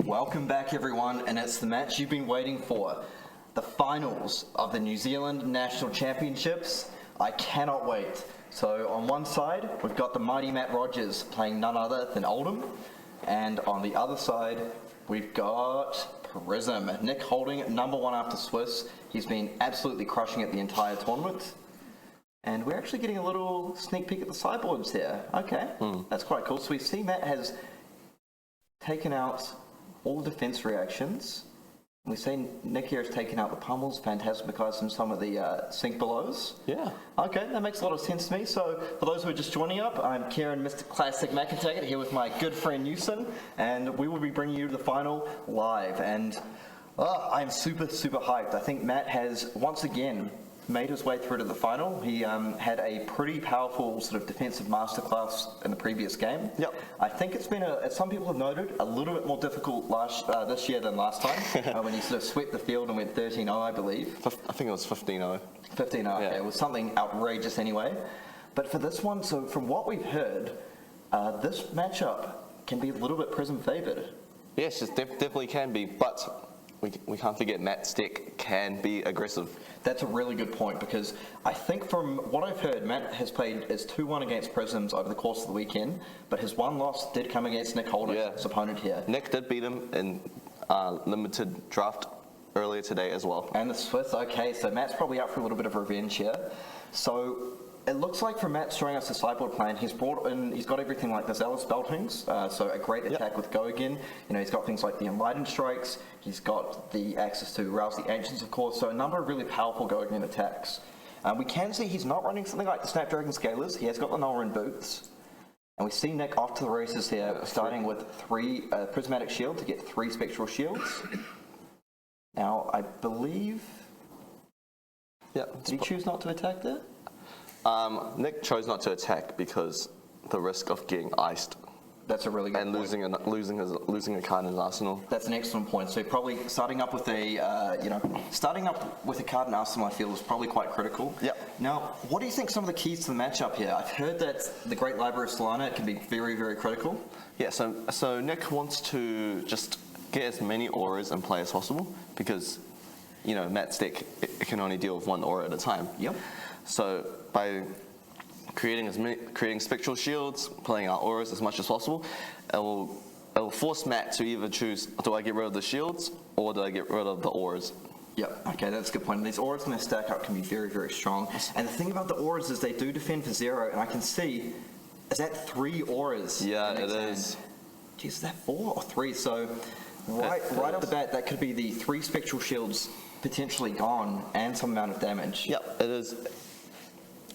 Welcome back, everyone, and it's the match you've been waiting for. The finals of the New Zealand National Championships. I cannot wait. So on one side, we've got the mighty Matt Rogers playing none other than Oldhim. And on the other side, we've got Prism. Nick holding #1 after Swiss. He's been absolutely crushing it the entire tournament. And we're actually getting a little sneak peek at the sideboards here. Okay, That's quite cool. So we see Matt has taken out all the defense reactions. We see Nick here has taken out the pummels, Phantasmacized, and some of the sink belows. Yeah. Okay, that makes a lot of sense to me. So for those who are just joining up, I'm Kieran, Mr. Classic McIntyre, here with my good friend Newson, and we will be bringing you the final live. And I'm super hyped. I think Matt has once again made his way through to the final. He had a pretty powerful sort of defensive masterclass in the previous game. Yep. I think it's been, as some people have noted, a little bit more difficult this year than last time when he sort of swept the field and went 13-0, I believe. I think it was 15-0. 15-0, Yeah. okay. It was something outrageous anyway. But for this one, so from what we've heard, this matchup can be a little bit Prism favoured. Yes, it definitely can be, but we can't forget Matt's deck can be aggressive. That's a really good point, because I think from what I've heard, Matt has played as 2-1 against Prisms over the course of the weekend, but his one loss did come against Nick Holder, his opponent here. Nick did beat him in limited draft earlier today as well. And the Swiss, okay, so Matt's probably out for a little bit of revenge here. So it looks like from Matt showing us the sideboard plan, he's got everything like the Zealous Beltings, so a great attack with Go again. You know, he's got things like the Enlightened Strikes, he's got the access to Rouse the Ancients, of course, so a number of really powerful Go again attacks. We can see he's not running something like the Snapdragon Scalers, he has got the Nullrune Boots. And we see Nick off to the races here, starting with 3 Prismatic Shield to get 3 Spectral Shields. Now, I believe... Did he choose not to attack there? Nick chose not to attack because the risk of getting iced. That's a really good and point. losing a card in his arsenal. That's an excellent point. So probably starting up with a card in arsenal, I feel, is probably quite critical. Yep. Now, what do you think some of the keys to the matchup here? I've heard that the Great Library of Solana can be very critical. Yeah. So Nick wants to just get as many auras in play as possible because, you know, Matt's deck it can only deal with 1 aura at a time. Yep. So by creating spectral shields, playing out auras as much as possible, it will force Matt to either choose, do I get rid of the shields or do I get rid of the auras? Yep, okay, that's a good point. And these auras in their stack up can be very strong. And the thing about the auras is they do defend for 0, and I can see, is that 3 auras? Yeah, it is. Jeez, is that 4 or 3? So right off the bat, that could be the 3 spectral shields potentially gone and some amount of damage. Yep, it is.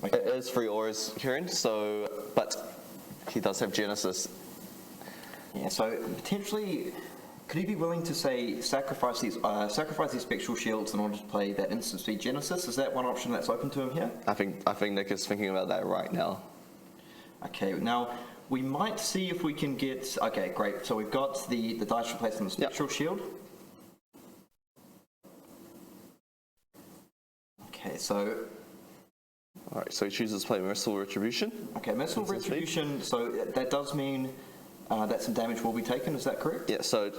Okay. It is 3 auras, Kieran, but he does have Genesis. Yeah, so potentially, could he be willing to say sacrifice these spectral shields in order to play that instant speed Genesis? Is that one option that's open to him here? I think Nick is thinking about that right now. Okay, now we might see if we can get. Okay, great. So we've got the dice replaced on the spectral shield. Okay, so. Alright, so he chooses to play Merciful Retribution. Okay, Merciful Retribution, so that does mean that some damage will be taken, is that correct? Yeah, so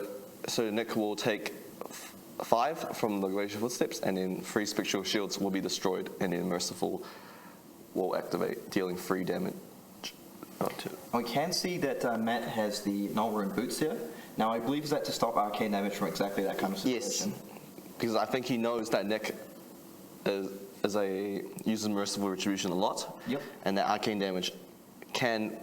Nick will take 5 from the Glacial Footsteps, and then 3 Spectral Shields will be destroyed, and then Merciful will activate, dealing 3 damage. We can see that Matt has the Nullrune Boots here. Now, I believe is that to stop arcane damage from exactly that kind of situation? Yes, because I think he knows that Nick uses Merciful Retribution a lot. Yep. And that arcane damage can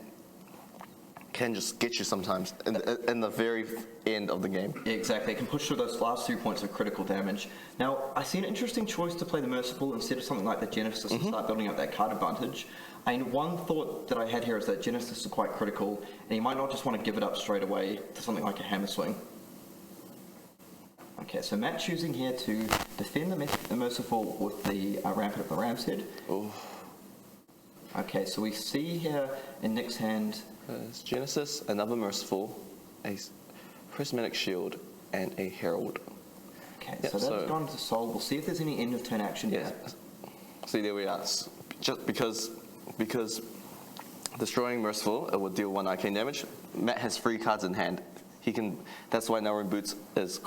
just get you sometimes in the very end of the game. Yeah, exactly. It can push through those last 2 points of critical damage. Now, I see an interesting choice to play the Merciful instead of something like the Genesis to start building up that card advantage. I mean, one thought that I had here is that Genesis is quite critical, and you might not just want to give it up straight away to something like a Hammer Swing. Okay, so Matt choosing here to defend the Merciful with the Rampant of the Ram's Head. Ooh. Okay, so we see here in Nick's hand... It's Genesis, another Merciful, a Prismatic Shield, and a Herald. Okay, so that's gone to Soul. We'll see if there's any end of turn action here. See, there we are. Just because destroying Merciful, it would deal 1 arcane damage. Matt has 3 cards in hand. That's why Narrowing Boots is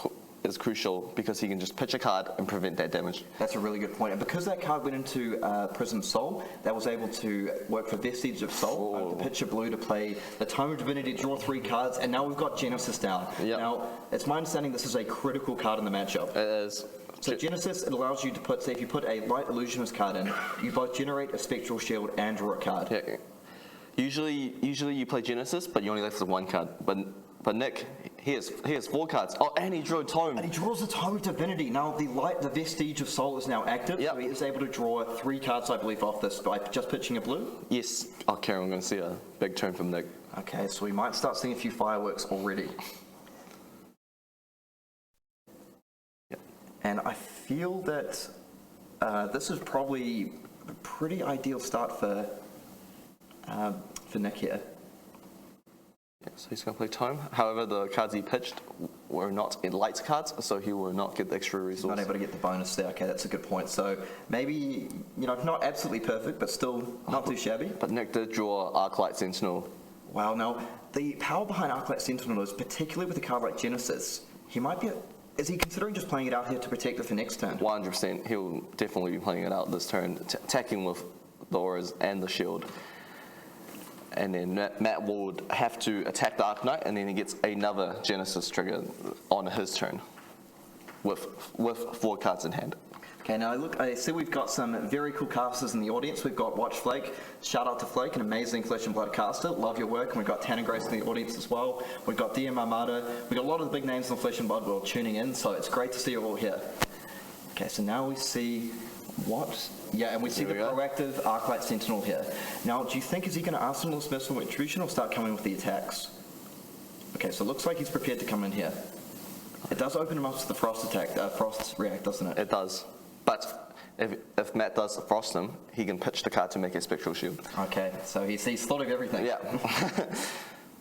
crucial, because he can just pitch a card and prevent that damage. That's a really good point. And because that card went into Prism Soul, that was able to work for Vestige of Soul, to pitch a blue to play the Tome of Divinity, draw 3 cards, and now we've got Genesis down. Yep. Now, it's my understanding this is a critical card in the matchup. It is. So Genesis, it allows you to put, say if you put a Light Illusionist card in, you both generate a Spectral Shield and draw a card. Yeah. Usually you play Genesis, but you only left with 1 card. But Nick, he has 4 cards. Oh, and he drew a Tome. And he draws the Tome of Divinity. Now the Vestige of Soul is now active, Yep. so he is able to draw 3 cards, I believe, off this by just pitching a blue. Yes. Okay, I'm going to see a big turn from Nick. Okay, so we might start seeing a few fireworks already. Yep. And I feel that this is probably a pretty ideal start for Nick here. Yeah, so he's going to play Tome. However, the cards he pitched were not in light cards, so he will not get the extra resource. Not able to get the bonus there. Okay, that's a good point. So maybe, not absolutely perfect, but still not too shabby. But Nick did draw Arclight Sentinel. Wow, now the power behind Arclight Sentinel is, particularly with a card like Genesis, he might be... Is he considering just playing it out here to protect it for next turn? 100%. He'll definitely be playing it out this turn, attacking with the auras and the shield. And then Matt would have to attack the Arc Knight, and then he gets another Genesis trigger on his turn with 4 cards in hand. Okay, now look, I see we've got some very cool casters in the audience. We've got Watch Flake. Shout out to Flake, an amazing Flesh and Blood caster. Love your work. And we've got Tanner Grace in the audience as well. We've got DM Armada. We've got a lot of the big names in Flesh and Blood world tuning in, so it's great to see you all here. Okay, so now we see what? Yeah, and we see the proactive Arclight Sentinel here. Now, do you think, is he going to Arsenal Dismissal Retribution or start coming with the attacks? Okay, so it looks like he's prepared to come in here. It does open him up to the Frost React, doesn't it? It does. But if Matt does frost him, he can pitch the card to make a Spectral Shield. Okay, so he's thought of everything. Yeah.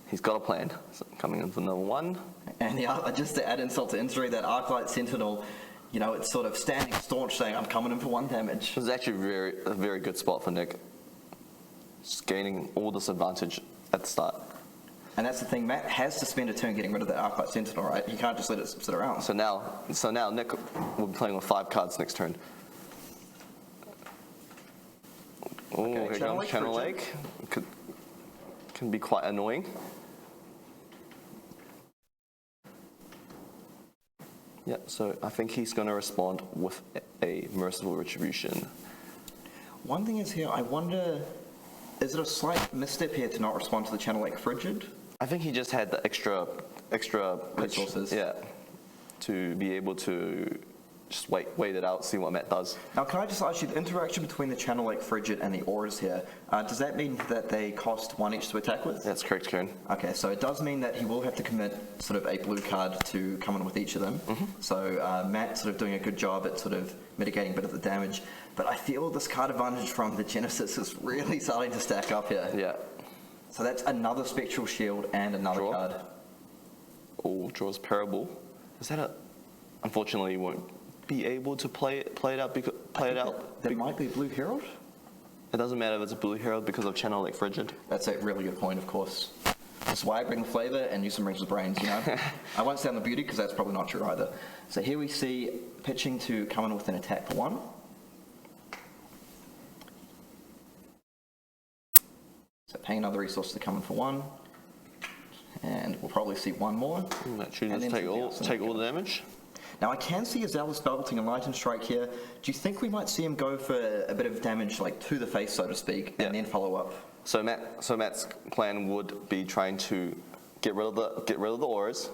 He's got a plan. So coming in for number 1. And just to add insult to injury, that Arclight Sentinel, it's sort of standing staunch saying, I'm coming in for 1 damage. This is actually a very good spot for Nick. Just gaining all this advantage at the start. And that's the thing, Matt has to spend a turn getting rid of that Arclight Sentinel, right? He can't just let it sit around. So now Nick will be playing with 5 cards next turn. Oh, Okay, here comes Channel Lake. Can be quite annoying. Yeah, so I think he's going to respond with a Merciful Retribution. One thing is here, I wonder, is it a slight misstep here to not respond to the Channel Lake Frigid? I think he just had the extra Resources. Yeah, to be able to just wait it out, see what Matt does. Now, can I just ask you, the interaction between the Channel Lake Frigid and the auras here, does that mean that they cost 1 each to attack with? That's correct, Kieran. Okay, so it does mean that he will have to commit sort of a blue card to come in with each of them. Mm-hmm. So Matt sort of doing a good job at sort of mitigating a bit of the damage. But I feel this card advantage from the Genesis is really starting to stack up here. Yeah. So that's another Spectral Shield and another card. Oh, draws Parable. Is that a... Unfortunately, you won't be able to play it out. There might be Blue Herald? It doesn't matter if it's a Blue Herald because of Channel Lake Frigid. That's a really good point, of course. That's why I bring the flavour and use some Rings of Brains, I won't say on the beauty because that's probably not true either. So here we see pitching to come in with an attack for 1. So paying another resource to come in for 1. And we'll probably see 1 more. That should take all the damage. Now I can see a Zealous Belting and Lightning Strike here. Do you think we might see him go for a bit of damage, like to the face, so to speak, and then follow up? So Matt's plan would be trying to get rid of the auras.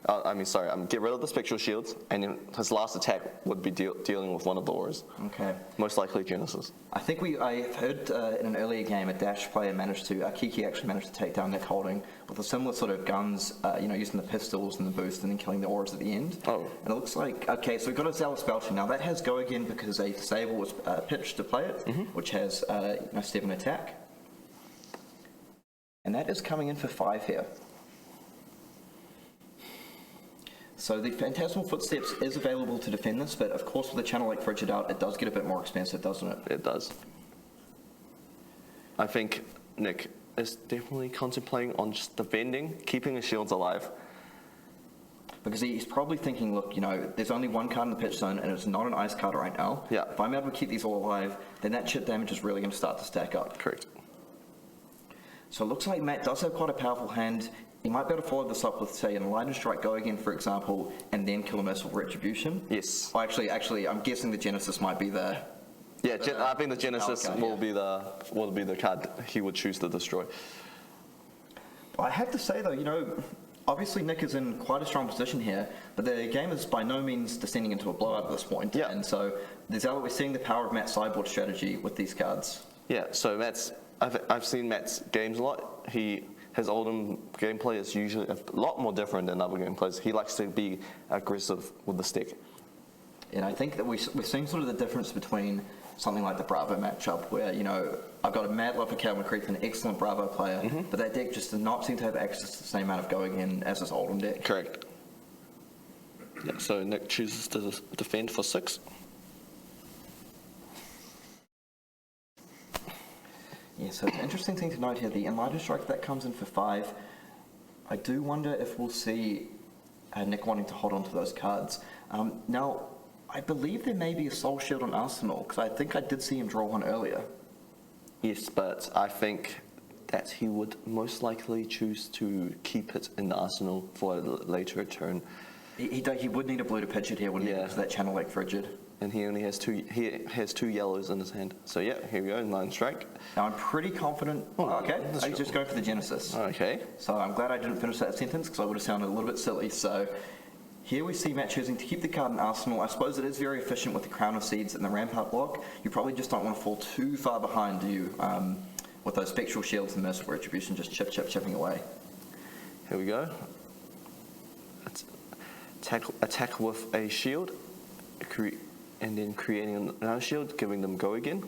Get rid of the Spectral Shields, and then his last attack would be dealing with one of the auras. Okay. Most likely Genesis. I think I heard in an earlier game a Dash player Kiki actually managed to take down Nick Holding with a similar sort of guns, using the pistols and the boost and then killing the auras at the end. Oh. And it looks like, okay, so we've got a Zealous Belching. Now that has go again because a Disable was pitched to play it, which has 7 attack. And that is coming in for 5 here. So the Phantasmal Footsteps is available to defend this, but of course with the Channel Lake Frigid out, it does get a bit more expensive, doesn't it? It does. I think Nick is definitely contemplating on just defending, keeping his shields alive. because he's probably thinking, look, there's only one card in the pitch zone, and it's not an ice card right now. Yeah. If I'm able to keep these all alive, then that chip damage is really going to start to stack up. Correct. So it looks like Matt does have quite a powerful hand. He might be able to follow this up with, say, an Lightning Strike Go Again, for example, and then kill a Merciful Retribution. Yes. Oh, actually, I'm guessing the Genesis might be there. Yeah, I think the Genesis card, will be the card he would choose to destroy. I have to say, though, obviously Nick is in quite a strong position here, but the game is by no means descending into a blowout at this point. Yeah. And so we're seeing the power of Matt's sideboard strategy with these cards. Yeah, so I've seen Matt's games a lot. His Oldhim gameplay is usually a lot more different than other gameplays. He likes to be aggressive with the stick. And I think that we're seeing sort of the difference between something like the Bravo matchup, where, I've got a mad love for Calvin Creek, an excellent Bravo player, but that deck just does not seem to have access to the same amount of going in as his Oldhim deck. Correct. Yeah, so Nick chooses to defend for 6. Yeah, so it's an interesting thing to note here. The Enlightened Strike that comes in for 5. I do wonder if we'll see Nick wanting to hold on to those cards. Now, I believe there may be a Soul Shield on Arsenal, because I think I did see him draw one earlier. Yes, but I think that he would most likely choose to keep it in the arsenal for a later turn. He would need a blue to pitch it here, wouldn't he? Because that channel like Frigid. And he only has two yellows in his hand. So yeah, here we go, 9 strike. Now I'm pretty confident. Okay, I just go for the Genesis. Okay. So I'm glad I didn't finish that sentence, because I would have sounded a little bit silly. So here we see Matt choosing to keep the card in Arsenal. I suppose it is very efficient with the Crown of Seeds and the Rampart block. You probably just don't want to fall too far behind, do you? With those Spectral Shields and Merciful Retribution just chipping away. Here we go. Attack with a shield, and then creating another shield, giving them Go Again.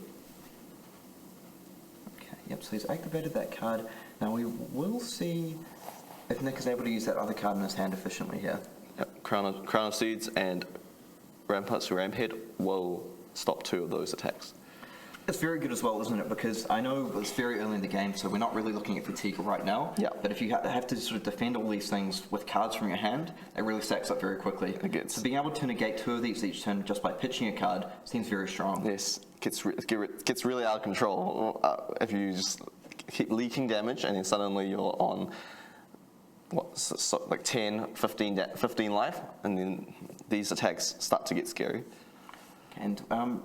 Okay, yep, so he's activated that card. Now we will see if Nick is able to use that other card in his hand efficiently here. Yep. Crown of Seeds and Rampart's Ramphead will stop 2 of those attacks. It's very good as well, isn't it? Because I know it's very early in the game, so we're not really looking at fatigue right now. Yeah. But if you have to sort of defend all these things with cards from your hand, it really stacks up very quickly. So being able to negate 2 of these each turn just by pitching a card seems very strong. Yes, gets really out of control if you just keep leaking damage, and then suddenly you're on like 10, 15 life, and then these attacks start to get scary. And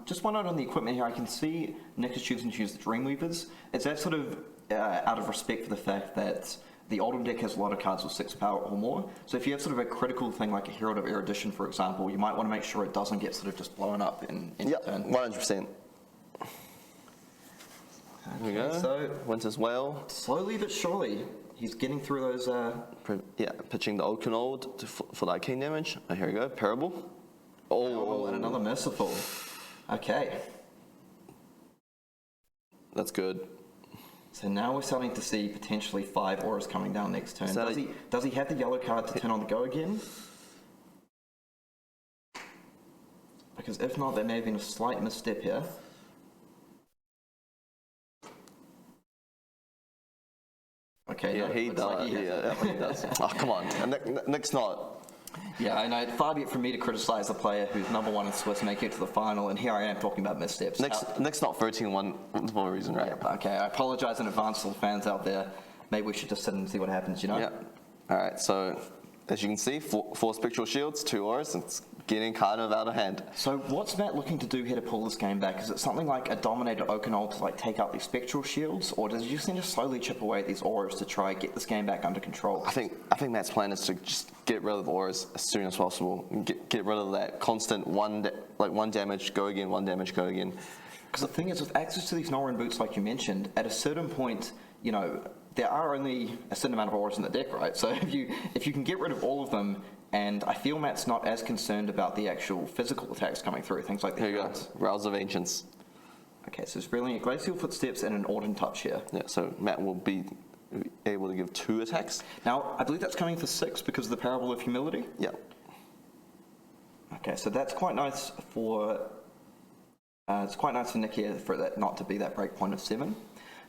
just one note on the equipment here, I can see Nick is choosing to use the Dreamweavers. Is that sort of out of respect for the fact that the Oldhim deck has a lot of cards with 6 power or more? So if you have sort of a critical thing like a Herald of Erudition, for example, you might want to make sure it doesn't get sort of just blown up in turn. 100%. Here we go. So Winter's Whale. Slowly but surely, he's getting through those... Pitching the Old for the arcane damage. Here we go, Parable. Oh, and another Merciful. Okay. That's good. So now we're starting to see potentially 5 auras coming down next turn. Does he have the yellow card to turn on the Go Again? Because if not, there may have been a slight misstep here. Okay, Yeah, no, he does. like he does. Oh, come on. Nick's not. Yeah, I know. Far be it from me to criticise a player who's number 1 in Swiss making it to the final, and here I am talking about missteps. Nick's not 13-1 for a reason, right? Yeah, okay, I apologise in advance to the fans out there. Maybe we should just sit and see what happens, Yeah. All right, so as you can see, 4 Spectral Shields, 2 auras, it's getting kind of out of hand. So what's Matt looking to do here to pull this game back? Is it something like a Dominator Oakenol to take out these Spectral Shields, or does he just need to slowly chip away at these auras to try and get this game back under control? I think Matt's plan is to just get rid of auras as soon as possible and get rid of that constant one damage, go again, 1 damage, go again. Because the thing is, with access to these Norrin boots, like you mentioned, at a certain point, there are only a certain amount of auras in the deck, right? So if you can get rid of all of them, and I feel Matt's not as concerned about the actual physical attacks coming through, things like the Here you go, Rouse of Ancients. Okay, so it's really a Glacial Footsteps and an Auden Touch here. Yeah, so Matt will be able to give 2 attacks. Now, I believe that's coming for 6 because of the Parable of Humility? Yeah. Okay, so that's quite nice for... it's quite nice for Nick here for that not to be that break point of 7.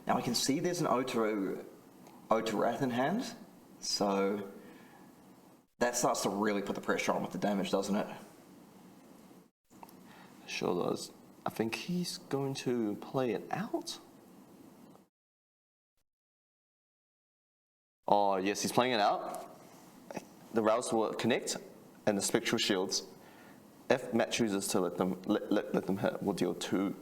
Now, I can see there's an Ode to Wrath in hand, so... that starts to really put the pressure on with the damage, doesn't it? Sure does. I think he's going to play it out. Oh, yes, he's playing it out. The routes will connect, and the spectral shields, if Matt chooses to let them hit, will deal 2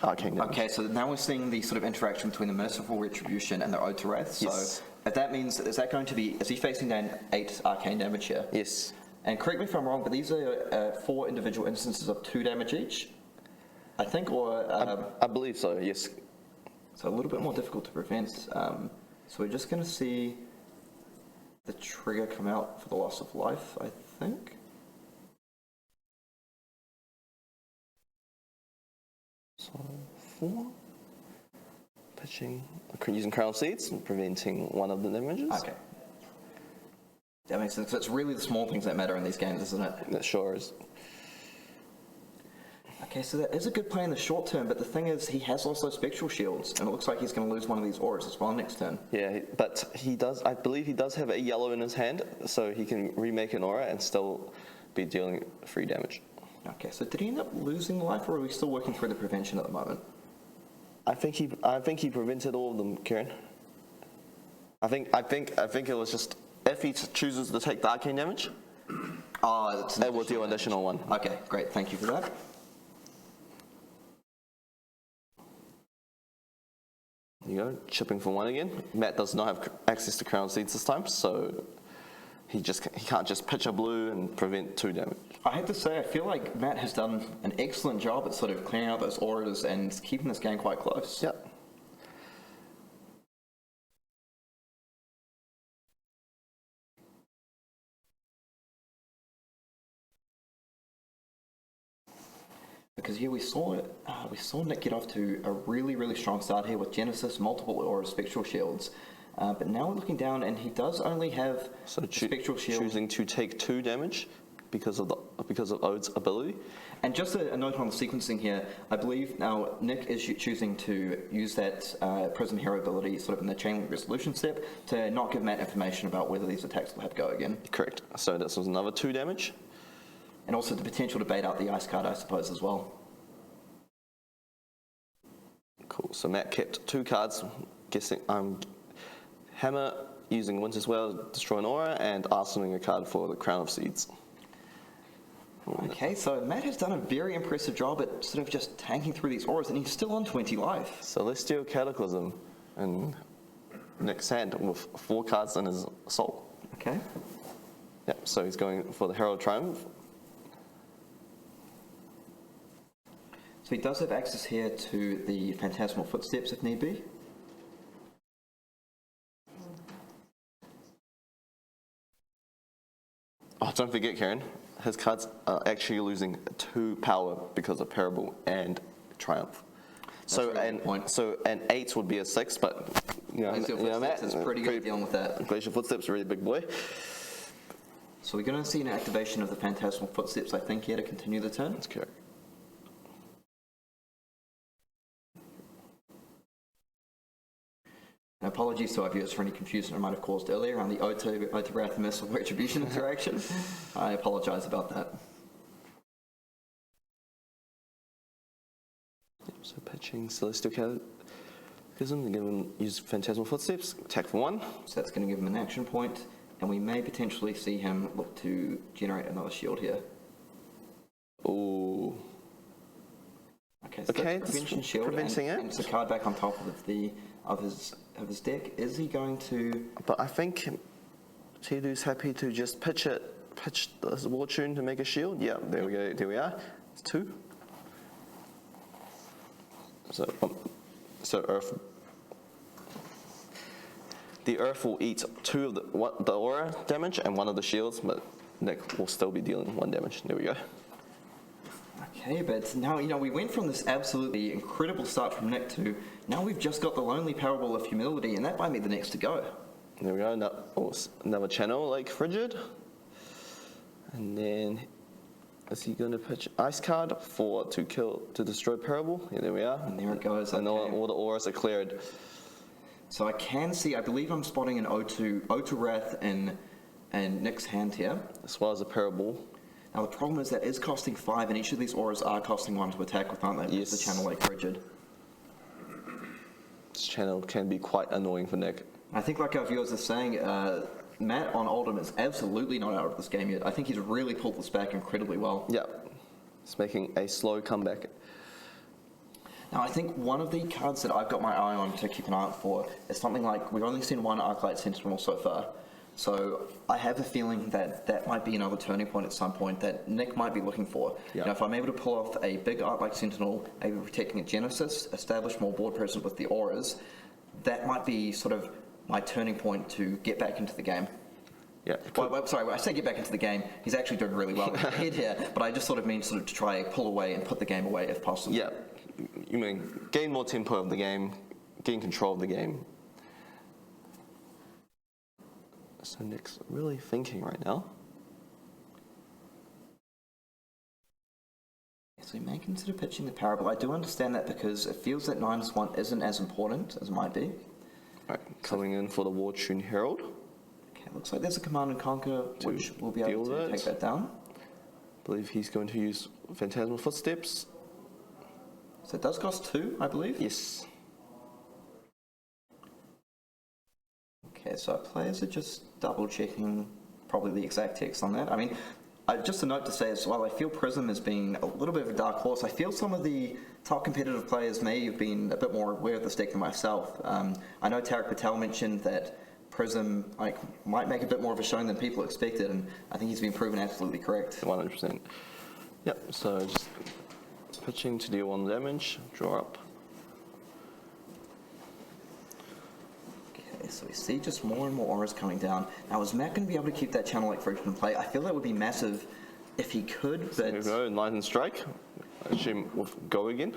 arcane damage. Okay, so now we're seeing the sort of interaction between the Merciful Retribution and the Ode to Wrath. So Yes. if that means, is that going to be, is he facing down 8 arcane damage here? Yes. And correct me if I'm wrong, but these are 4 individual instances of 2 damage each, I think, or... I believe so, yes. So a little bit more difficult to prevent. So we're just going to see the trigger come out for the loss of life, I think. So 4. Pitching, using Crown Seeds, and preventing 1 of the damages. Okay. That makes sense. It's really the small things that matter in these games, isn't it? That sure is. Okay, so that is a good play in the short term, but the thing is, he has also Spectral Shields, and it looks like he's going to lose one of these auras as well next turn. Yeah, but he does, I believe he does have a yellow in his hand, so he can remake an aura and still be dealing free damage. Okay, so did he end up losing life, or are we still working through the prevention at the moment? I think he prevented all of them, Kieran. I think it was just, if he chooses to take the arcane damage, Oh, it will deal an additional 1. Okay, great, thank you for that. There you go, chipping for 1 again. Matt does not have access to Crown Seeds this time, so he can't just pitch a blue and prevent 2 damage. I have to say, I feel like Matt has done an excellent job at sort of clearing out those auras and keeping this game quite close. Yep. Because yeah, we saw Nick get off to a really strong start here with Genesis, multiple aura Spectral Shields, but now we're looking down and he does only have Spectral Shield. Choosing to take 2 damage because of Ode's ability. And just a note on the sequencing here, I believe now Nick is choosing to use that Prism Hero ability sort of in the Chain Resolution step to not give Matt information about whether these attacks will have go again. Correct. So this was another 2 damage. And also the potential to bait out the ice card, I suppose, as well. Cool. So Matt kept 2 cards, guessing Hammer using Winter's Well, destroy an aura, and arsenaling a card for the Crown of Seeds. Okay, so Matt has done a very impressive job at sort of just tanking through these auras, and he's still on 20 life. Celestial Cataclysm in Nick's hand with 4 cards in his soul. Okay. Yep, so he's going for the Herald Triumph. So he does have access here to the Phantasmal Footsteps if need be. Oh, don't forget, Karen, his cards are actually losing 2 power because of Parable and Triumph. So really good point. so an 8 would be a 6, but Glacial Footsteps is pretty good at dealing with that. Glacial Footsteps, really big boy. So we're going to see an activation of the Phantasmal Footsteps, I think, here to continue the turn. That's correct. And apologies to our viewers for any confusion I might have caused earlier on the Ode to Wrath and Merciful Retribution interaction. I apologise about that. So pitching Celestial Cataclysm, give him use Phantasmal Footsteps, attack for 1. So that's going to give him an action point, and we may potentially see him look to generate another shield here. Ooh. Okay, so Okay, that's prevention shield, preventing and it. it's a card back on top of his deck. Is he going to? But I think Tidu's happy to just pitch the War Tune to make a shield. Yeah, there we go. There we are. It's 2. So Earth. The Earth will eat 2 of the aura damage and 1 of the shields, but Nick will still be dealing 1 damage. There we go. Okay, but now, we went from this absolutely incredible start from Nick to now we've just got the Lonely Parable of Humility, and that might be the next to go. There we go. Another channel like Frigid. And then, is he going to pitch Ice Card to destroy Parable? Yeah, there we are. And there it goes. And okay. all the auras are cleared. So I can see, I believe I'm spotting an O2 Wrath in and Nick's hand here. as well as a parable. Now the problem is that is costing 5, and each of these auras are costing 1 to attack with, aren't they? Yes. The Channel Lake Frigid. This channel can be quite annoying for Nick. I think, like our viewers are saying, Matt on Oldhim is absolutely not out of this game yet. I think he's really pulled this back incredibly well. Yeah, he's making a slow comeback. Now, I think one of the cards that I've got my eye on to keep an eye out for is something like, we've only seen one Arclight Sentinel so far, so I have a feeling that that might be another turning point at some point that Nick might be looking for. Yeah. You know, if I'm able to pull off a big Arclight Sentinel, maybe protecting a Genesis, establish more board presence with the auras, that might be sort of my turning point to get back into the game. Yeah. Sorry, when I say get back into the game, he's actually doing really well in the head here, but I just sort of mean sort of to try pull away and put the game away if possible. Yeah, you mean gain more tempo of the game, gain control of the game. So Nick's really thinking right now. So he may consider pitching the parable. I do understand that because it feels that -1 isn't as important as it might be. Right, coming in for the War Tune Herald. Okay, looks like there's a Command and Conquer, which will be able to take that down. I believe he's going to use Phantasmal Footsteps. So it does cost 2, I believe? Yes. Okay, so players are just double checking probably the exact text on that. I mean, just a note to say as well, I feel Prism has been a little bit of a dark horse. I feel some of the top competitive players may have been a bit more aware of this deck than myself. I know Tarek Patel mentioned that Prism might make a bit more of a showing than people expected, and I think he's been proven absolutely correct. 100%. Yep, so just pitching to deal 1 damage, draw up. Okay, so we see just more and more auras coming down. Now, is Matt going to be able to keep that Channel Lake Frigid in play? I feel that would be massive if he could, but... There we go, Enlightened Strike. I assume we'll go again.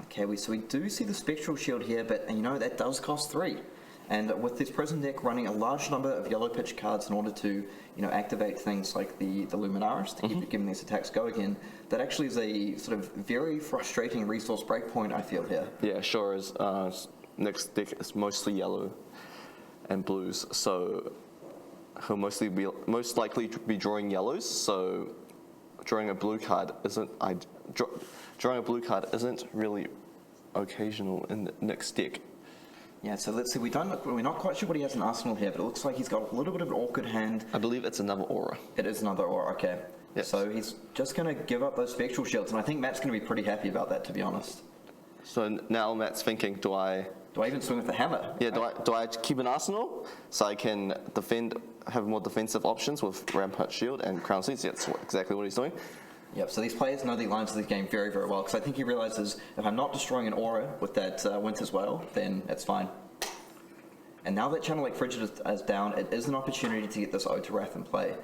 Okay, so we do see the Spectral Shield here, but you know, that does cost 3. And with this Prism deck running a large number of yellow pitch cards in order to, you know, activate things like the Luminaris to keep giving these attacks go again, that actually is a sort of very frustrating resource breakpoint, I feel here. Yeah, sure is. Next deck is mostly yellow and blues, so he'll most likely be drawing yellows. So drawing a blue card isn't really occasional in the next deck. Yeah, so let's see. We're not quite sure what he has in Arsenal here, but it looks like he's got a little bit of an awkward hand. I believe it's another aura. It is another aura, okay. Yep. So he's just going to give up those Spectral Shields, and I think Matt's going to be pretty happy about that, to be honest. So now Matt's thinking, do I even swing with the hammer? Yeah, do I keep an arsenal so I can have more defensive options with Rampart Shield and Crown Seeds? Yeah, that's exactly what he's doing. Yep, so these players know the lines of the game very, very well, because I think he realizes if I'm not destroying an aura with that Winter's Well, then it's fine. And now that Channel Lake Frigid is down, it is an opportunity to get this Ode to Wrath in play.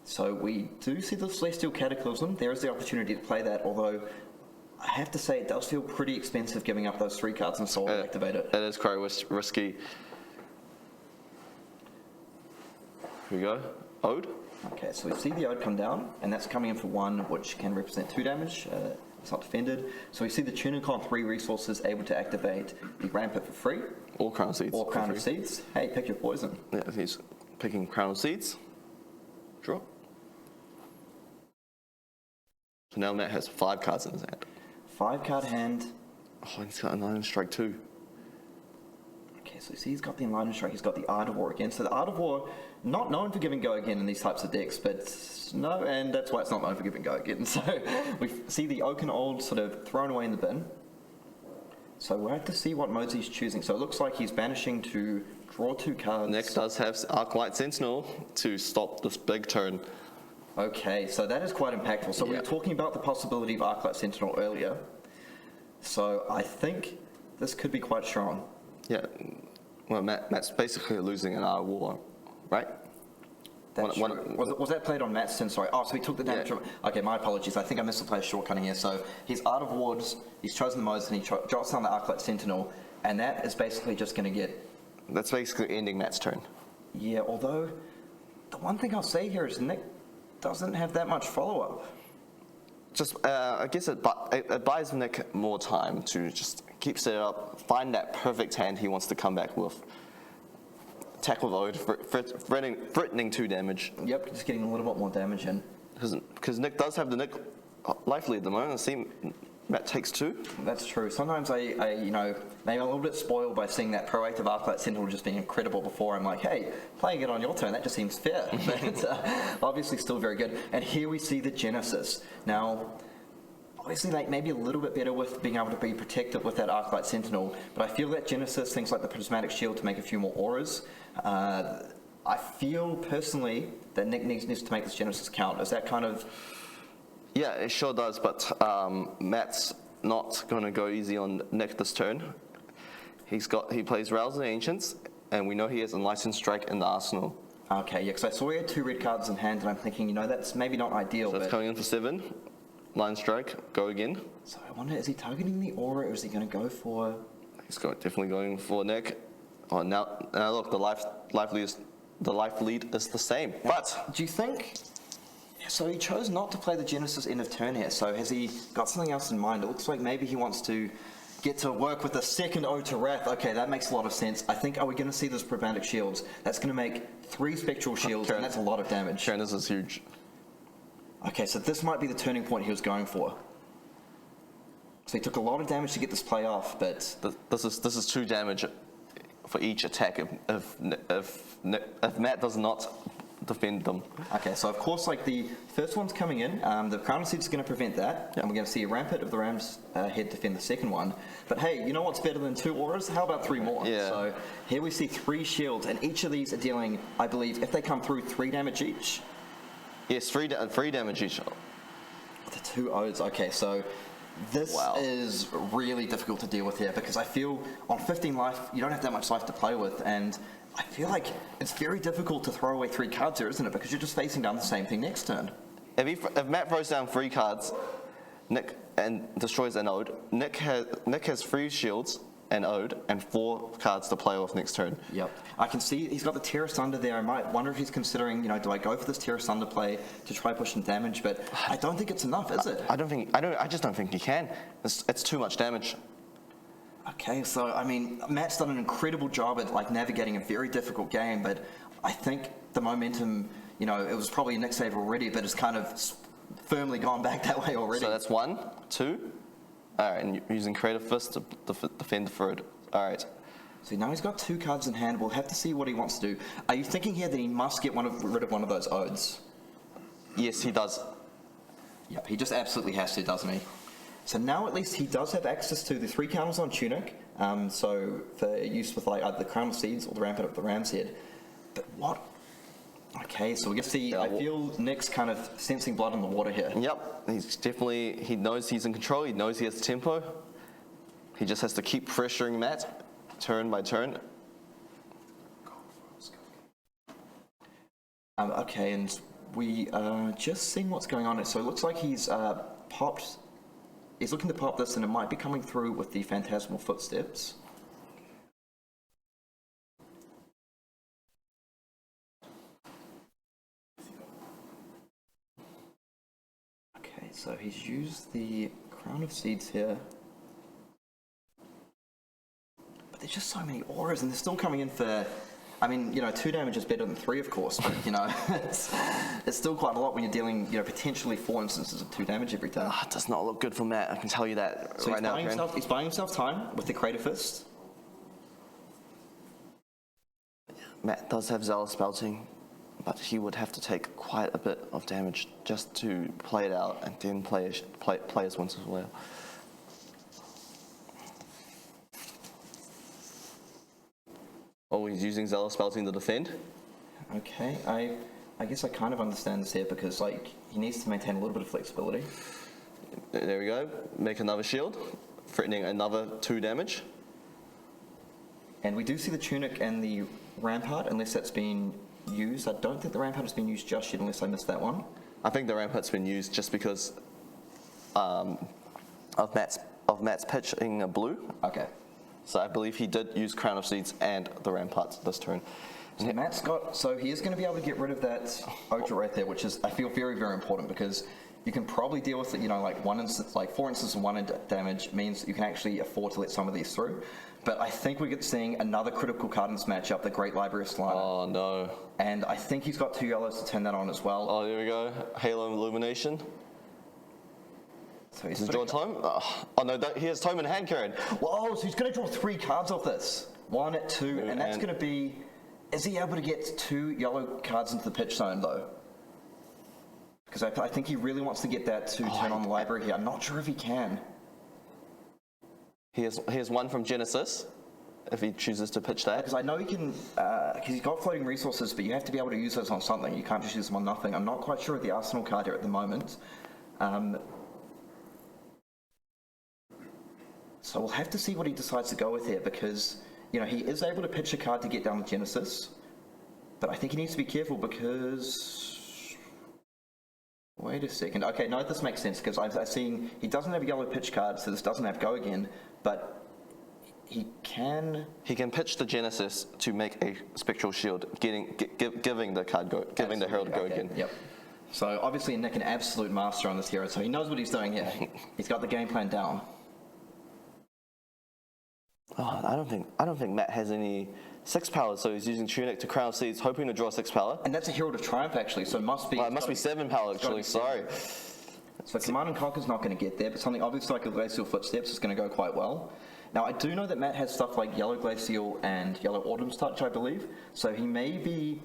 So we do see the Celestial Cataclysm. There is the opportunity to play that, although I have to say it does feel pretty expensive giving up those 3 cards and Soul to activate it. It is quite risky. Here we go. Ode. Okay, so we see the Ode come down, and that's coming in for 1, which can represent 2 damage. It's not defended. So we see the Tunicon 3 resources able to activate the Rampart for free. Or Crown Seeds. Or Crown of Seeds. Hey, pick your poison. Yeah, he's picking Crown of Seeds. Draw. So now Matt has 5 cards in his hand. 5-card hand. Oh, he's got an Iron Strike too. Okay, so you see he's got the Enlightened Strike, he's got the Art of War again. So the Art of War, not known for giving go again in these types of decks, but no, and that's why it's not known for giving go again. So we see the Oaken Old sort of thrown away in the bin. So we'll have to see what modes he's choosing. So it looks like he's banishing to draw 2 cards. Nick does have Arclight Sentinel to stop this big turn. Okay, so that is quite impactful. So we were talking about the possibility of Arclight Sentinel earlier. So I think this could be quite strong. Yeah, well, Matt's basically losing an Art of War, right? Was that played on Matt's turn? Sorry. Oh, so he took the damage from... Okay, my apologies. I think I missed the play shortcutting here. So he's Art of Wards, he's chosen the modes, and he drops down the Arclight Sentinel, and that is basically just going to get... That's basically ending Matt's turn. Yeah, although the one thing I'll say here is Nick doesn't have that much follow-up. I guess it buys Nick more time to just keep set up, find that perfect hand he wants to come back with. Attack with Ode, threatening 2 damage. Yep, just getting a little bit more damage in. Because Nick does have the Nick life lead at the moment. I see Matt takes 2. That's true. Sometimes I maybe I'm a little bit spoiled by seeing that proactive Arclight Sentinel just being incredible before. I'm like, hey, playing it on your turn, that just seems fair. But obviously still very good. And here we see the Genesis. Now, obviously like maybe a little bit better with being able to be protected with that Arclight Sentinel, but I feel that Genesis, things like the Prismatic Shield to make a few more auras. I feel personally that Nick needs to make this Genesis count. Is that kind of... Yeah, it sure does, but Matt's not going to go easy on Nick this turn. He plays Rouse of the Ancients, and we know he has a Licensed Strike in the arsenal. Okay, yeah, because I saw he had 2 red cards in hand, and I'm thinking, that's maybe not ideal. So that's coming in for 7. Line Strike, go again. So I wonder, is he targeting the aura, or is he going to go for... He's definitely going for Nick. Oh, now look, the life lead is the same. Now, but do you think... So he chose not to play the Genesis end of turn here, so has he got something else in mind? It looks like maybe he wants to get to work with the second Ode to Wrath. Okay, that makes a lot of sense. I think, are we going to see this Prismatic Shields? That's going to make 3 Spectral Shields, and that's a lot of damage. Karen, this is huge. Okay, so this might be the turning point he was going for. So he took a lot of damage to get this play off, but... This is 2 damage for each attack if Matt does not defend them. Okay, so of course, like the first one's coming in, the Crown of Seeds is going to prevent that, and we're going to see a Rampart of the Ram's Head defend the second one. But hey, you know what's better than 2 auras? How about 3 more? Yeah. So here we see 3 shields, and each of these are dealing, I believe, if they come through, 3 damage each. Yes, 3 damage each. The 2 Odes. Okay, so this is really difficult to deal with here because I feel on 15 life, you don't have that much life to play with, and I feel like it's very difficult to throw away 3 cards here, isn't it? Because you're just facing down the same thing next turn. If Matt throws down 3 cards, Nick and destroys an Ode, Nick has 3 shields and Ode and 4 cards to play off next turn. Yep. I can see he's got the Terra Sunder there. I might wonder if he's considering, do I go for this Terra Sunder play to try push some damage? But I don't think it's enough, is it? I just don't think he can. It's too much damage. Okay, so I mean, Matt's done an incredible job at navigating a very difficult game, but I think the momentum, it was probably Nick's favor already, but it's kind of firmly gone back that way already. So that's 1, 2. All right, and you're using Creative Fist to defend the third. All right. So now he's got 2 cards in hand. We'll have to see what he wants to do. Are you thinking here that he must get rid of one of those Odes? Yes, he does. Yep, he just absolutely has to, doesn't he? So now at least he does have access to the 3 counters on Tunic, so for use with either the Crown of Seeds or the Rampart of the Ram's Head. But what? Okay, so we can see, I feel Nick's kind of sensing blood in the water here. Yep, he knows he's in control, he knows he has tempo. He just has to keep pressuring Matt, turn by turn. Okay, and we are just seeing what's going on. So it looks like he's looking to pop this, and it might be coming through with the Phantasmal Footsteps. Okay, so he's used the Crown of Seeds here. But there's just so many auras, and they're still coming in for... 2 damage is better than 3, of course, but, it's still quite a lot when you're dealing, potentially 4 instances of 2 damage every turn. It does not look good for Matt, I can tell you that so right now. He's buying himself time with the Creative Fist. Matt does have Zealous Belting, but he would have to take quite a bit of damage just to play it out and then play his ones as well. Oh, he's using Zealous Belting to defend? Okay, I guess I kind of understand this here because, he needs to maintain a little bit of flexibility. There we go. Make another shield, threatening another 2 damage. And we do see the Tunic and the Rampart, unless that's been used. I don't think the Rampart has been used just yet, unless I missed that one. I think the Rampart's been used just because of Matt's pitching a blue. Okay. So I believe he did use Crown of Seeds and the Ramparts this turn. So he is going to be able to get rid of that Ultra right there, which is, I feel, very, very important because you can probably deal with it, like 4 instances of 1 damage means you can actually afford to let some of these through. But I think we're seeing another critical card in this matchup, the Great Library of Slime. Oh no. And I think he's got 2 yellows to turn that on as well. Oh, there we go. Halo Illumination. So he's Does he draw Tome? Oh no, he has Tome in hand, Karen. Whoa, so he's going to draw 3 cards off this. 1, 2, and that's going to be... Is he able to get 2 yellow cards into the pitch zone, though? Because I think he really wants to get that to turn on the library here. I'm not sure if he can. He has 1 from Genesis, if he chooses to pitch that. Because I know he can... Because he's got floating resources, but you have to be able to use those on something. You can't just use them on nothing. I'm not quite sure of the Arsenal card here at the moment. So we'll have to see what he decides to go with here, because, he is able to pitch a card to get down with Genesis, but I think he needs to be careful because... Wait a second. Okay, no, this makes sense, because I've seen he doesn't have a yellow pitch card, so this doesn't have go again, but he can... He can pitch the Genesis to make a Spectral Shield, giving the card go, giving the Herald go again. Yep. So obviously Nick an absolute master on this hero, so he knows what he's doing here. He's got the game plan down. Oh, I don't think Matt has any 6 power, so he's using Tunic to Crown Seeds, hoping to draw 6 power. And that's a Herald of Triumph, actually, so it must be... it must be 7 power, actually, sorry. So Command and Conquer's not going to get there, but something obviously like a Glacial Footsteps is going to go quite well. Now, I do know that Matt has stuff like Yellow Glacial and Yellow Autumn's Touch, I believe, so he may be...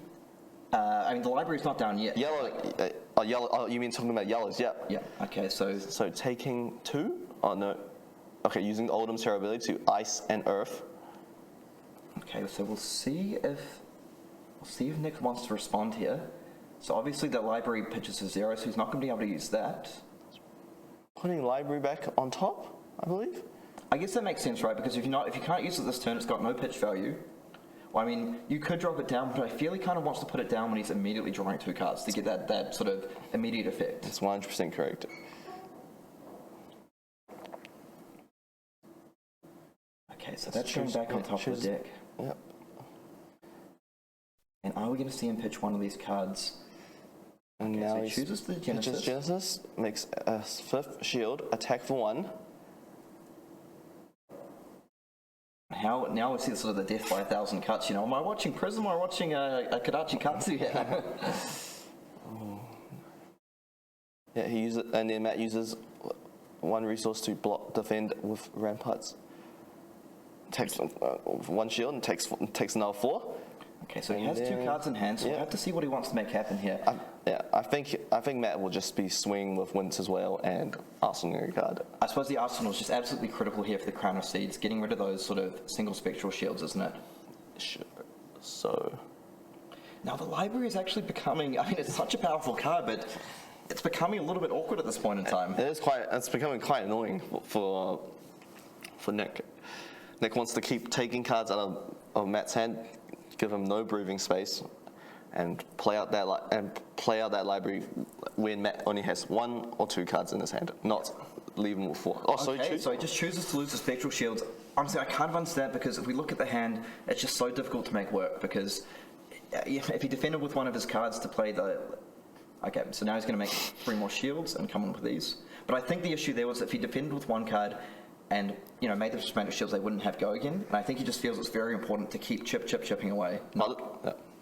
the library's not down yet. Yellow, you mean talking about yellows, yeah. Yeah, okay, so... So taking 2? Oh, no. Okay, using Oldhim's hero ability to Ice and Earth. Okay, so we'll see if Nick wants to respond here. So obviously that library pitches to 0, so he's not going to be able to use that. Putting library back on top, I believe. I guess that makes sense, right? Because if you can't use it this turn, it's got no pitch value. Well, I mean, you could drop it down, but I feel he kind of wants to put it down when he's immediately drawing 2 cards to get that sort of immediate effect. That's 100% correct. Okay, so that's going back on top of the deck. Yep. And are we going to see him pitch one of these cards? And Okay, now so he he chooses the Genesis. pitches Genesis, makes a 5th shield, attack for 1. Now we see sort of the death by 1,000 cuts. Am I watching Prism or watching a Kadachi Katsu here? Yeah, he uses, and then Matt uses 1 resource to defend with ramparts. Takes 1 shield and takes another 4. Okay, so he has 2 cards in hand, so we'll have to see what he wants to make happen here. I think Matt will just be swinging with Winter's Wail and Arsenal card. I suppose the Arsenal is just absolutely critical here for the Crown of Seeds, getting rid of those sort of single spectral shields, isn't it? Sure. So now the library is actually becoming, it's such a powerful card, but it's becoming a little bit awkward at this point in time. It's becoming quite annoying for Nick. Nick wants to keep taking cards out of Matt's hand, give him no breathing space, and play out that library when Matt only has 1 or 2 cards in his hand, not leave him with 4. Okay, so he just chooses to lose the spectral shields. Honestly, I can't understand, because if we look at the hand, it's just so difficult to make work, because if he defended with 1 of his cards to play the... Okay, so now he's going to make 3 more shields and come in with these. But I think the issue there was if he defended with 1 card and made the spectral shields, they wouldn't have go again. And I think he just feels it's very important to keep chipping away.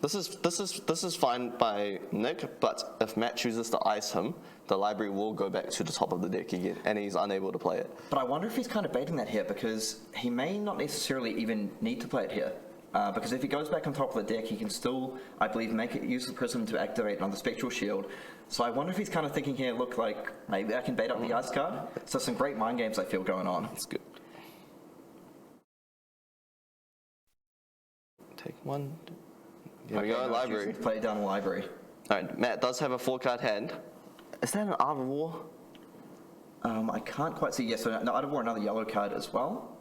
This is fine by Nick, but if Matt chooses to ice him, the library will go back to the top of the deck again, and he's unable to play it. But I wonder if he's kind of baiting that here, because he may not necessarily even need to play it here. Because if he goes back on top of the deck, he can still, I believe, use the Prism to activate another Spectral Shield. So I wonder if he's kind of thinking here, look, like, maybe I can bait up the ice card. So some great mind games I feel going on. That's good. Take 1. Here we go, library. Play it down the library. Alright, Matt does have a 4-card hand. Is that an Art of War? I can't quite see. Yes, so Art of War, another yellow card as well.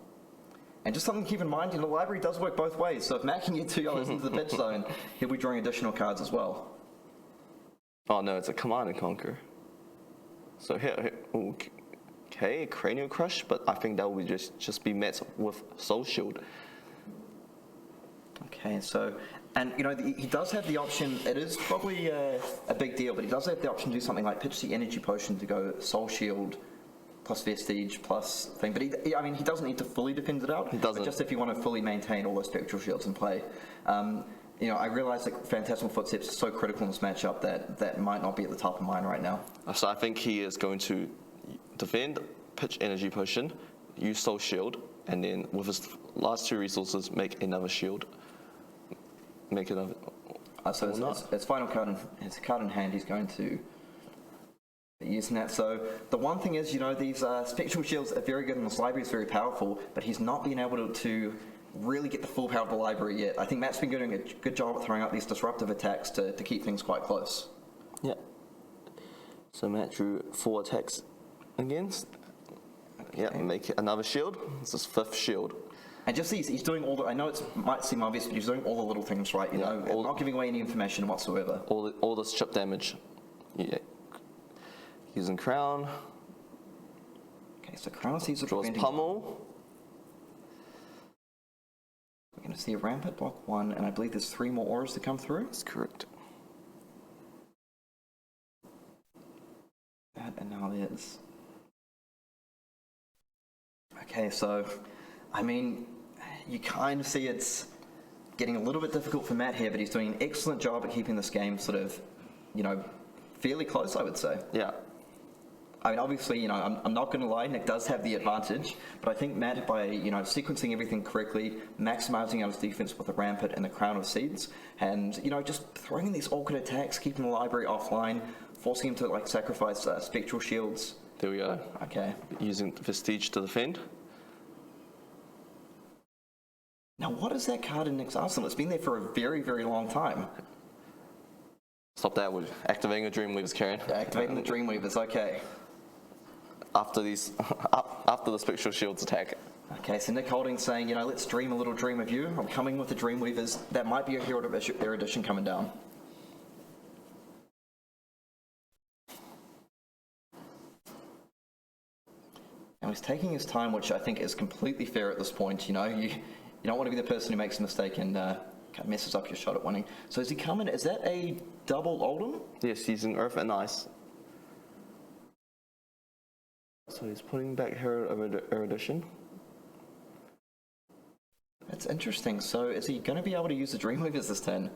And just something to keep in mind, the library does work both ways. So if Matt can get 2 yellows into the pitch zone, he'll be drawing additional cards as well. Oh no, it's a Command and Conquer. So here okay, Cranial Crush, but I think that will just be met with Soul Shield. Okay, so And, he does have the option, it is probably a big deal, but he does have the option to do something like pitch the energy potion to go Soul Shield plus Vestige plus thing. But he doesn't need to fully defend it out. He doesn't. But just if you want to fully maintain all those Spectral Shields in play. I realise that Phantasmal Footsteps is so critical in this matchup that might not be at the top of mind right now. So I think he is going to defend, pitch energy potion, use Soul Shield, and then with his last 2 resources, make another shield. Make another. So his final card, his card in hand, he's going to be using that. So the one thing is, these Spectral Shields are very good and this library is very powerful, but he's not been able to really get the full power of the library yet. I think Matt's been doing a good job at throwing out these disruptive attacks to keep things quite close. Yeah. So Matt drew 4 attacks against. Okay. Yeah, make another shield. It's his 5th shield. And just he's doing all the, I know it might seem obvious, but he's doing all the little things right, not giving away any information whatsoever. All this chip damage. Yeah. Using Crown. Okay, so Crown sees draws Pummel. We're going to see a Rampart block 1, and I believe there's 3 more auras to come through. That's correct. And now there's... Okay, so, you kind of see it's getting a little bit difficult for Matt here, but he's doing an excellent job at keeping this game sort of, fairly close, I would say. Yeah. Obviously, I'm not going to lie, Nick does have the advantage, but I think Matt, by, sequencing everything correctly, maximizing out his defense with the Rampart and the Crown of Seeds, and, just throwing in these awkward attacks, keeping the library offline, forcing him to, sacrifice Spectral Shields. There we go. Okay. Using Vestige to defend. Now, what is that card in Nick's arsenal? It's been there for a very, very long time. Stop that with activating the Dreamweaver's, Karen. Yeah, activating the Dreamweaver's, okay. After the Spectral Shields attack. Okay, so Nick Holding's saying, let's dream a little dream of you. I'm coming with the Dreamweavers. That might be a Hero Erudition coming down. And he's taking his time, which I think is completely fair at this point. You don't want to be the person who makes a mistake and messes up your shot at winning. So is he coming? Is that a double Oldhim? Yes, using Earth and Ice. So he's putting back Hero Erudition. That's interesting. So is he going to be able to use the Dreamweavers this turn?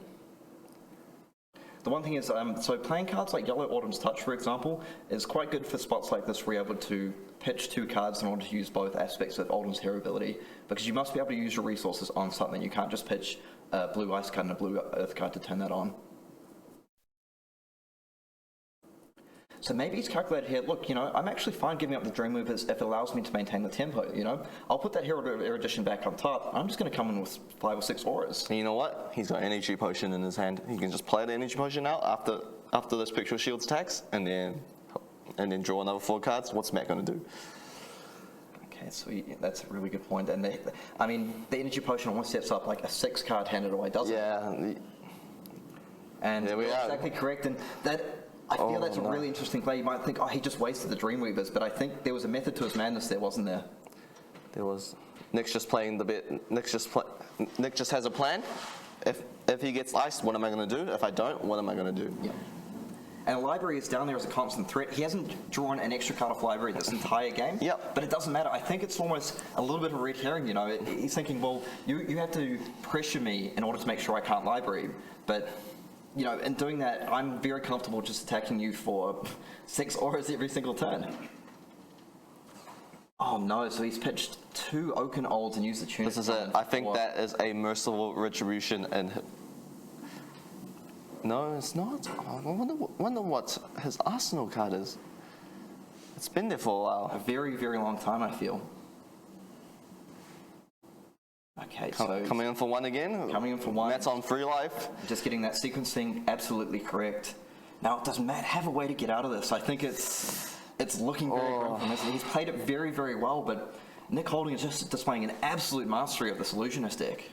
The one thing is, so playing cards like Yellow Autumn's Touch, for example, is quite good for spots like this where you're able to pitch 2 cards in order to use both aspects of Oldham's hero ability, because you must be able to use your resources on something. You can't just pitch a blue ice card and a blue earth card to turn that on. So maybe he's calculated here, look, I'm actually fine giving up the Dreamweavers if it allows me to maintain the tempo, I'll put that Hero Erudition back on top. I'm just going to come in with 5 or 6 auras. And you know what? He's got Energy Potion in his hand. He can just play the Energy Potion out after the Spectral Shields attacks, and then draw another 4 cards. What's Matt going to do? Okay, sweet. That's a really good point. And the Energy Potion almost sets up like a 6-card handed away, doesn't it? Yeah. And there we you're are. exactly correct. And I feel that's a really interesting play. You might think, he just wasted the Dreamweavers, but I think there was a method to his madness there, wasn't there? There was. Nick's just playing the bit. Nick just has a plan. If he gets iced, what am I going to do? If I don't, what am I going to do? Yeah. And the library is down there as a constant threat. He hasn't drawn an extra card off library this entire game. Yep. But it doesn't matter. I think it's almost a little bit of a red herring, He's thinking, well, you have to pressure me in order to make sure I can't library. But, in doing that, I'm very comfortable just attacking you for 6 auras every single turn. Oh no, so he's pitched 2 Oaken Olds and used the tunic. I think that is a merciful retribution and... No, it's not. I wonder what his Arsenal card is. It's been there for a while. A very, very long time, I feel. Okay, so... Coming in for 1 again. Coming in for 1. Matt's on 3 life. Just getting that sequencing absolutely correct. Now, does Matt have a way to get out of this? I think it's looking very grim from this. He's played it very, very well, but Nick Holding is just displaying an absolute mastery of this Illusionist deck.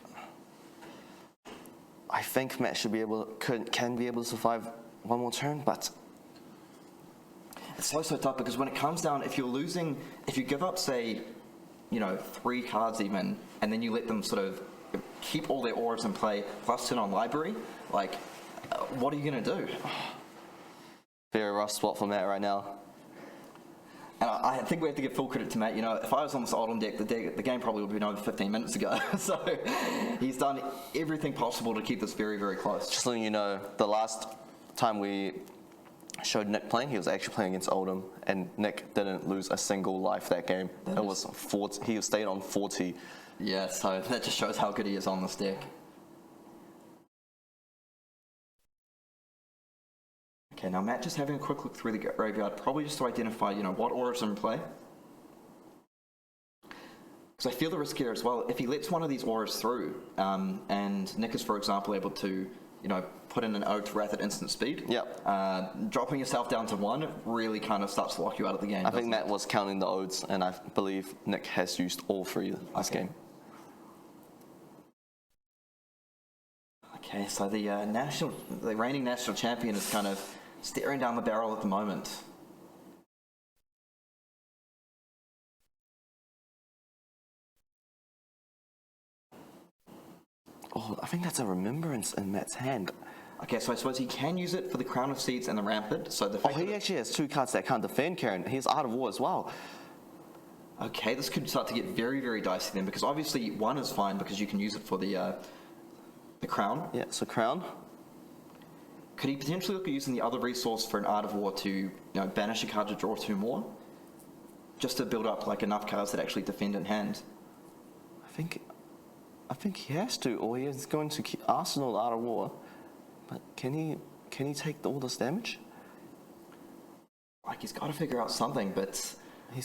I think Matt should be can be able to survive 1 more turn, but it's so tough because when it comes down, if you give up, say, 3 cards even, and then you let them sort of keep all their auras in play, plus turn on library, like, what are you going to do? Very rough spot for Matt right now. And I think we have to give full credit to Matt. You know, if I was on this Oldhim deck, the game probably would have been over 15 minutes ago. So he's done everything possible to keep this very, very close. Just letting you know, the last time we showed Nick playing, he was actually playing against Oldhim, and Nick didn't lose a single life that game. It was 40, he stayed on 40. Yeah, so that just shows how good he is on this deck. Okay, now Matt just having a quick look through the graveyard, probably just to identify, you know, what auras are in play. Because I feel the risk here as well. If he lets one of these auras through, and Nick is, for example, able to, you know, put in an Ode to Wrath at instant speed, dropping yourself down to 1 really kind of starts to lock you out of the game. I think Matt was counting the Odes, and I believe Nick has used all 3 this game. Okay, so the reigning national champion is kind of staring down the barrel at the moment. Oh, I think that's a remembrance in Matt's hand. Okay, so I suppose he can use it for the Crown of Seeds and the Rampant. So the Oh, he actually has 2 cards that can't defend, Karen. He has Art of War as well. Okay, this could start to get very, very dicey then, because obviously 1 is fine because you can use it for the Crown. Yeah, so Crown. Could he potentially look at using the other resource for an Art of War to, you know, banish a card to draw 2 more? Just to build up like enough cards that actually defend in hand. I think he has to, or he is going to keep Arsenal Art of War. But can he take all this damage? Like, he's got to figure out something, but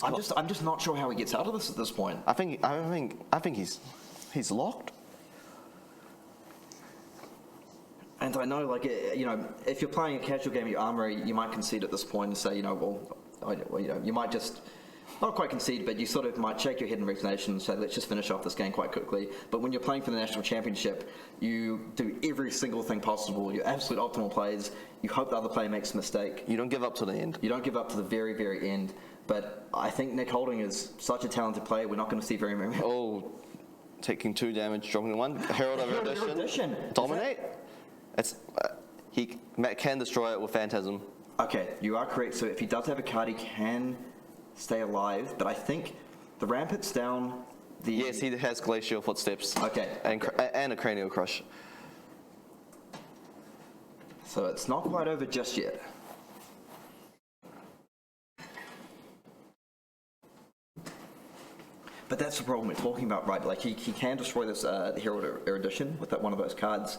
I'm just not sure how he gets out of this at this point. I think he's locked. And I know, like, you know, if you're playing a casual game of your Armory, you might concede at this point and say, you know, well, you know, you might just, not quite concede, but you sort of might shake your head in resignation and say, let's just finish off this game quite quickly. But when you're playing for the national championship, you do every single thing possible, your absolute optimal plays, you hope the other player makes a mistake. You don't give up to the end. You don't give up to the very, very end. But I think Nick Holding is such a talented player, we're not going to see very many. Oh, taking 2 damage, dropping 1. Herald of Erudition. Dominate. Matt can destroy it with Phantasm. Okay, you are correct. So if he does have a card, he can stay alive. But I think the Rampant's down. Yes, he has Glacial Footsteps. Okay. And a Cranial Crush. So it's not quite over just yet. But that's the problem we're talking about, right? Like, he can destroy this Herald Erudition with one of those cards.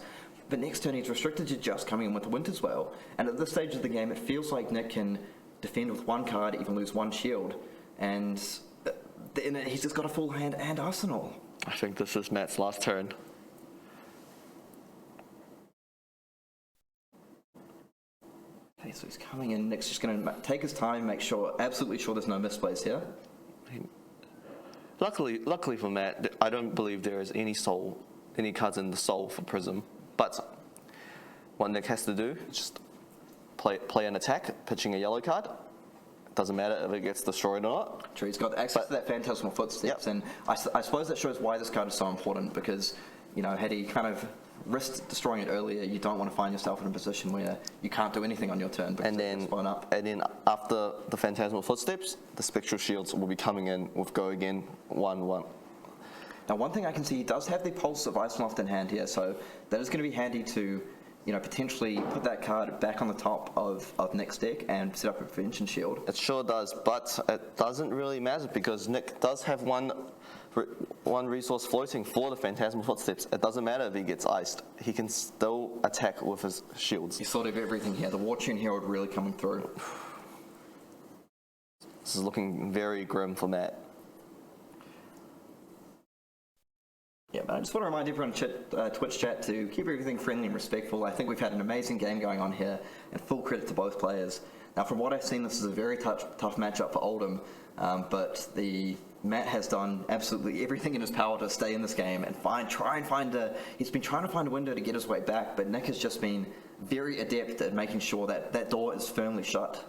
But next turn he's restricted to just coming in with the Winter's Wail. And at this stage of the game, it feels like Nick can defend with 1 card, even lose 1 shield. And then he's just got a full hand and arsenal. I think this is Matt's last turn. Okay, so he's coming in. Nick's just going to take his time, absolutely sure there's no misplays here. Luckily for Matt, I don't believe there is any cards in the soul for Prism. But what Nick has to do is just play an attack, pitching a yellow card. Doesn't matter if it gets destroyed or not. True, he's got access to that Phantasmal Footsteps, and I suppose that shows why this card is so important, because, you know, had he kind of risked destroying it earlier, you don't want to find yourself in a position where you can't do anything on your turn because it's blown up. And then after the Phantasmal Footsteps, the Spectral Shields will be coming in with Go Again 1/1. Now, one thing I can see, he does have the Pulse of Iceloft in hand here, so that is going to be handy to, you know, potentially put that card back on the top of Nick's deck and set up a Prevention Shield. It sure does, but it doesn't really matter because Nick does have one resource floating for the Phantasmal Footsteps. It doesn't matter if he gets iced. He can still attack with his shields. He's sort of everything here. The War-Tune Herald really coming through. This is looking very grim for Matt. Yeah, but I just want to remind everyone in Twitch chat to keep everything friendly and respectful. I think we've had an amazing game going on here, and full credit to both players. Now, from what I've seen, this is a very tough matchup for Oldhim, but Matt has done absolutely everything in his power to stay in this game and he's been trying to find a window to get his way back, but Nick has just been very adept at making sure that that door is firmly shut.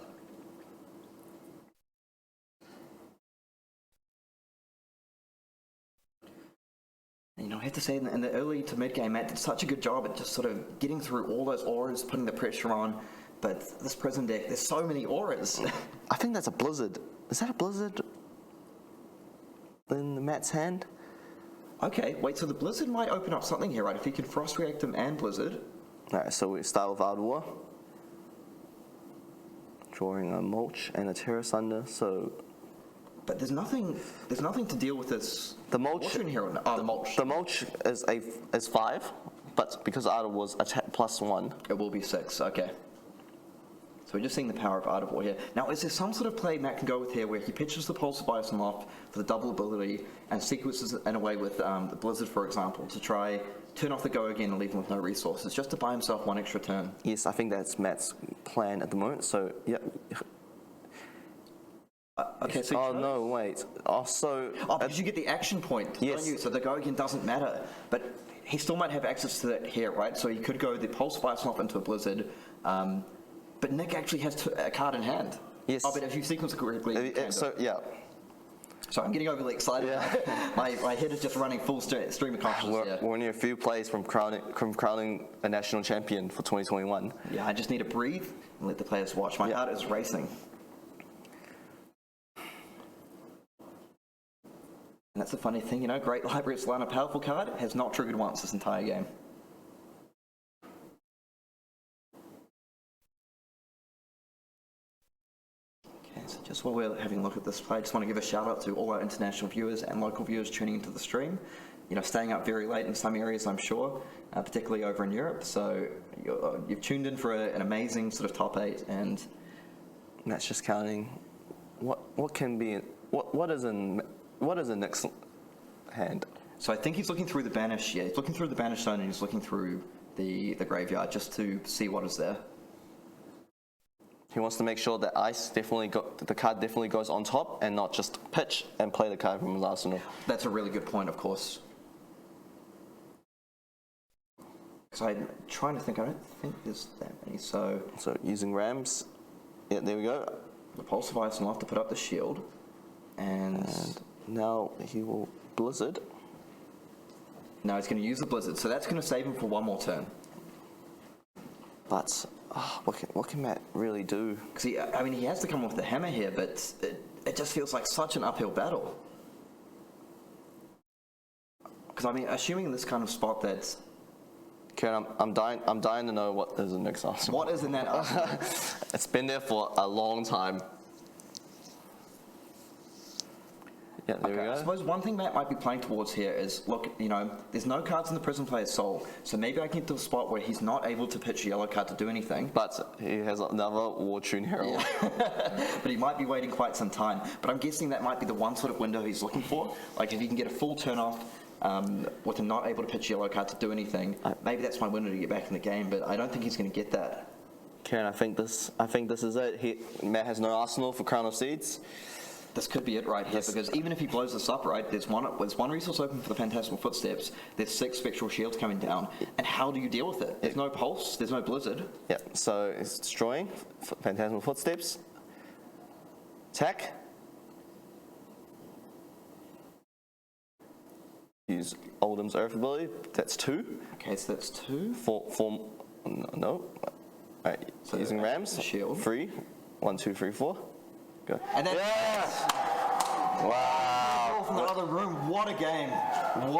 I have to say, in the early to mid game, Matt did such a good job at just sort of getting through all those auras, putting the pressure on. But this Prism deck, there's so many auras. I think that's a Blizzard. Is that a Blizzard in Matt's hand? Okay, wait, so the Blizzard might open up something here, right? If he can Frost React him and Blizzard. Alright, so we start with Art War. Drawing a Mulch and a Terra Sunder, so... But there's nothing to deal with this. The Mulch... Fortune here, the Mulch. The Mulch is 5, but because Art was attack +1. It will be 6, okay. So we're just seeing the power of Art of War here. Now, is there some sort of play Matt can go with here where he pitches the Pulse of Bison off for the double ability and sequences it in a way with the Blizzard, for example, to try turn off the go again and leave him with no resources, just to buy himself one extra turn? Yes, I think that's Matt's plan at the moment, so, yeah. Okay, so... Oh, no, wait. Because you get the action point, yes. don't you? So the go again doesn't matter. But he still might have access to that here, right? So he could go the Pulse of Bison off into a Blizzard, but Nick actually has a card in hand. Yes. Oh, but if you sequence it correctly... yeah. So I'm getting overly excited. Yeah. my head is just running full stream of consciousness. We're only a few plays from crowning a national champion for 2021. Yeah, I just need to breathe and let the players watch. My heart is racing. And that's the funny thing, Great Library Solana, powerful card, has not triggered once this entire game. So just while we're having a look at this play, I just want to give a shout out to all our international viewers and local viewers tuning into the stream. Staying up very late in some areas, I'm sure, particularly over in Europe. So you've tuned in for an amazing sort of top 8, and that's just counting. What is in Nick's hand? So I think he's looking through the banish. Yeah, he's looking through the banish zone, and he's looking through the graveyard just to see what is there. He wants to make sure that the card definitely goes on top and not just pitch and play the card from his arsenal. That's a really good point, of course. Because I'm trying to think, I don't think there's that many, so using Rams, yeah, there we go. The Pulse of Ice will have to put up the shield, and now he will Blizzard. No, he's going to use the Blizzard, so that's going to save him for one more turn. But what can Matt really do? Because he has to come with the hammer here, but it just feels like such an uphill battle. Because assuming in this kind of spot that's... Karen, I'm dying to know what is in Nick's arsenal. What is in that arsenal? It's been there for a long time. Yeah, there we go. I suppose one thing Matt might be playing towards here is, look, there's no cards in the Prism player's soul, so maybe I can get to a spot where he's not able to pitch a yellow card to do anything. But he has another War Tune Herald. Yeah. But he might be waiting quite some time. But I'm guessing that might be the one sort of window he's looking for. Like if he can get a full turn off with him not able to pitch a yellow card to do anything, maybe that's my window to get back in the game, but I don't think he's going to get that. Karen, I think this is it. Matt has no arsenal for Crown of Seeds. This could be it right here, because even if he blows this up, right, there's one resource open for the Phantasmal Footsteps, there's 6 Spectral Shields coming down, and how do you deal with it? There's no Pulse, there's no Blizzard. Yeah, so it's destroying, Phantasmal Footsteps, attack, use Oldhim's Earth ability, that's 2. Okay, so that's 2. No. Alright, so using Rams, shield. 3, 1, 2, 3, 4. Go. And then, yes! Wow! from the other room, what a game.